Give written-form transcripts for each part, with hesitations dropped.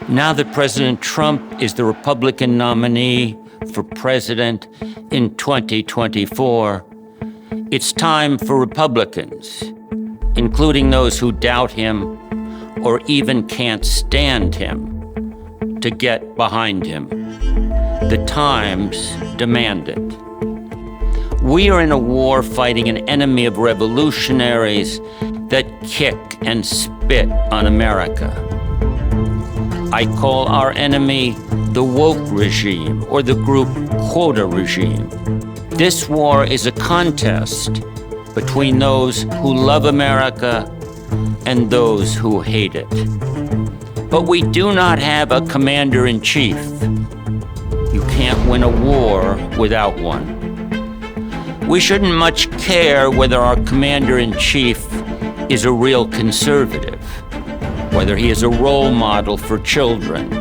Now that President Trump is the Republican nominee for president in 2024, it's time for Republicans, including those who doubt him or even can't stand him, to get behind him. The times demand it. We are in a war fighting an enemy of revolutionaries that kick and spit on America. I call our enemy the woke regime or the group quota regime. This war is a contest between those who love America and those who hate it. But we do not have a commander-in-chief. You can't win a war without one. We shouldn't much care whether our commander-in-chief is a real conservative, whether he is a role model for children,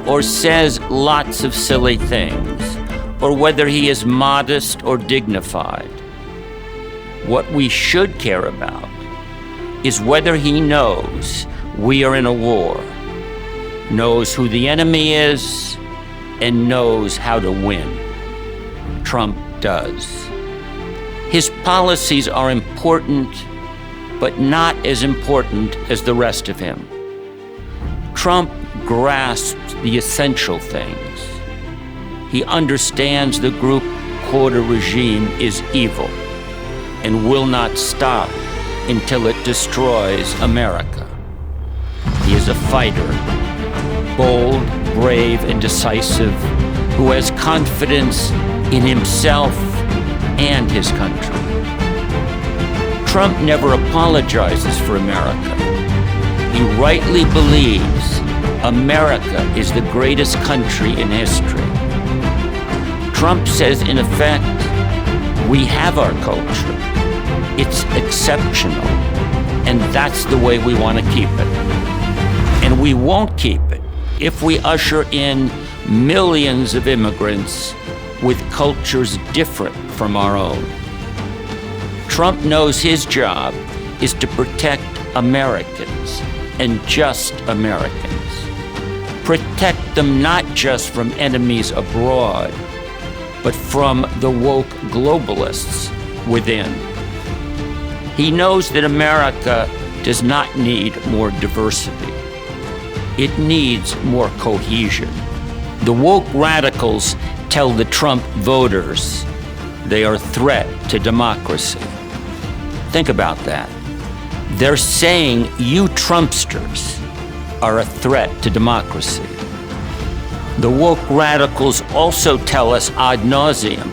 or says lots of silly things, or whether he is modest or dignified. What we should care about is whether he knows we are in a war, knows who the enemy is, and knows how to win. Trump does. His policies are important, but not as important as the rest of him. Trump grasps the essential things. He understands the group quota regime is evil and will not stop until it destroys America. He is a fighter, bold, brave, and decisive, who has confidence in himself and his country. Trump never apologizes for America. He rightly believes America is the greatest country in history. Trump says, in effect, we have our culture. It's exceptional, and that's the way we want to keep it. And we won't keep it if we usher in millions of immigrants with cultures different from our own. Trump knows his job is to protect Americans and just Americans. Protect them not just from enemies abroad, but from the woke globalists within. He knows that America does not need more diversity. It needs more cohesion. The woke radicals tell the Trump voters they are a threat to democracy. Think about that. They're saying you Trumpsters are a threat to democracy. The woke radicals also tell us ad nauseum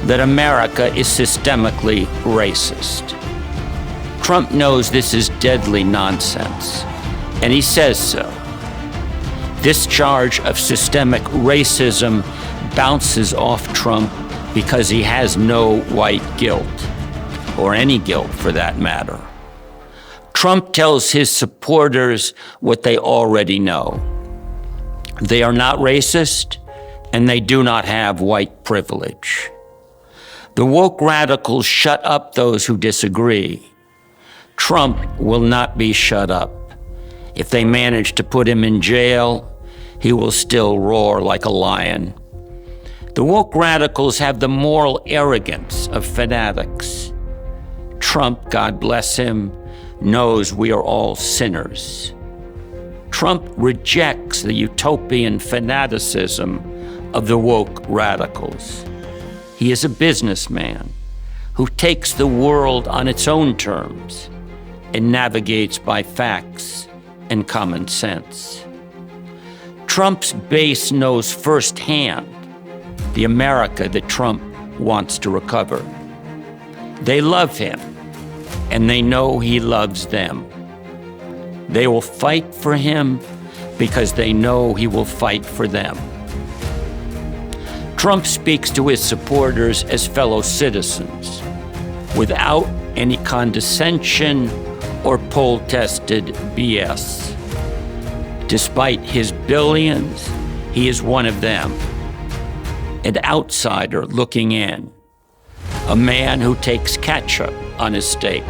that America is systemically racist. Trump knows this is deadly nonsense, and he says so. This charge of systemic racism bounces off Trump because he has no white guilt, or any guilt for that matter. Trump tells his supporters what they already know. They are not racist, and they do not have white privilege. The woke radicals shut up those who disagree. Trump will not be shut up. If they manage to put him in jail, he will still roar like a lion. The woke radicals have the moral arrogance of fanatics. Trump, God bless him, knows we are all sinners. Trump rejects the utopian fanaticism of the woke radicals. He is a businessman who takes the world on its own terms and navigates by facts and common sense. Trump's base knows firsthand the America that Trump wants to recover. They love him, and they know he loves them. They will fight for him because they know he will fight for them. Trump speaks to his supporters as fellow citizens, without any condescension or poll-tested BS. Despite his billions, he is one of them, an outsider looking in, a man who takes ketchup on his steak,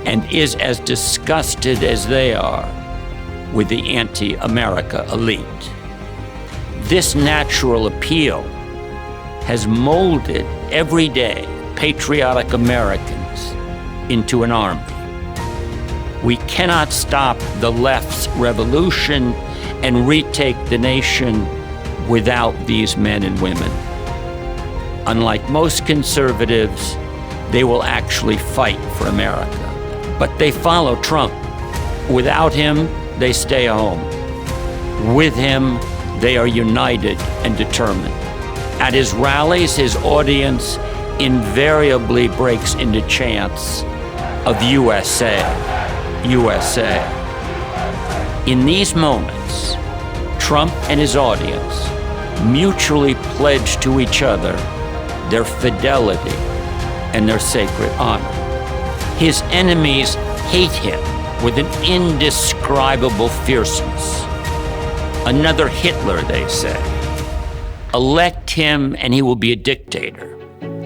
and is as disgusted as they are with the anti-America elite. This natural appeal has molded everyday patriotic Americans into an army. We cannot stop the left's revolution and retake the nation without these men and women. Unlike most conservatives, they will actually fight for America. But they follow Trump. Without him, they stay home. With him, they are united and determined. At his rallies, his audience invariably breaks into chants of USA, USA. In these moments, Trump and his audience mutually pledge to each other their fidelity and their sacred honor. His enemies hate him with an indescribable fierceness. Another Hitler, they say. Elect him and he will be a dictator.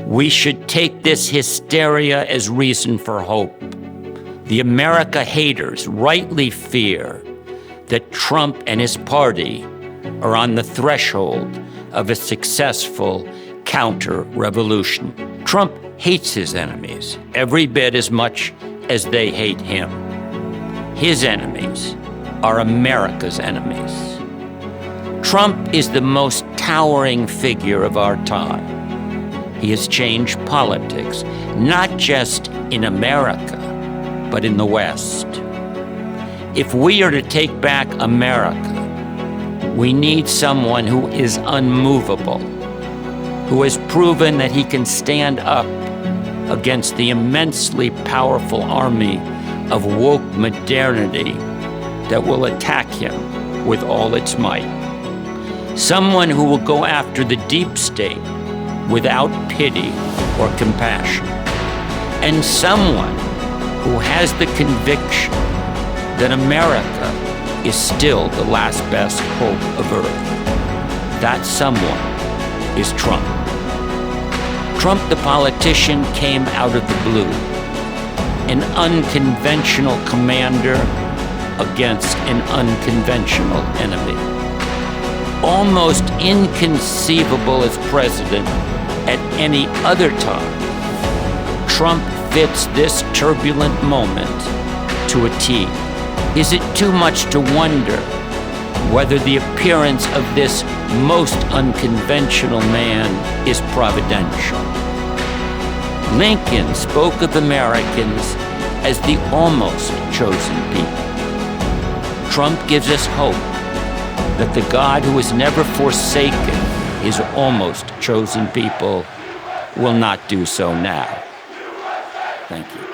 We should take this hysteria as reason for hope. The America haters rightly fear that Trump and his party are on the threshold of a successful counter-revolution. Trump hates his enemies every bit as much as they hate him. His enemies are America's enemies. Trump is the most towering figure of our time. He has changed politics, not just in America, but in the West. If we are to take back America, we need someone who is unmovable, who has proven that he can stand up against the immensely powerful army of woke modernity that will attack him with all its might. Someone who will go after the deep state without pity or compassion. And someone who has the conviction that America is still the last best hope of Earth. That someone is Trump. Trump, the politician, came out of the blue, an unconventional commander against an unconventional enemy. Almost inconceivable as president at any other time, Trump fits this turbulent moment to a T. Is it too much to wonder whether the appearance of this most unconventional man is providential? Lincoln spoke of Americans as the almost chosen people. Trump gives us hope that the God who has never forsaken his almost chosen people will not do so now. Thank you.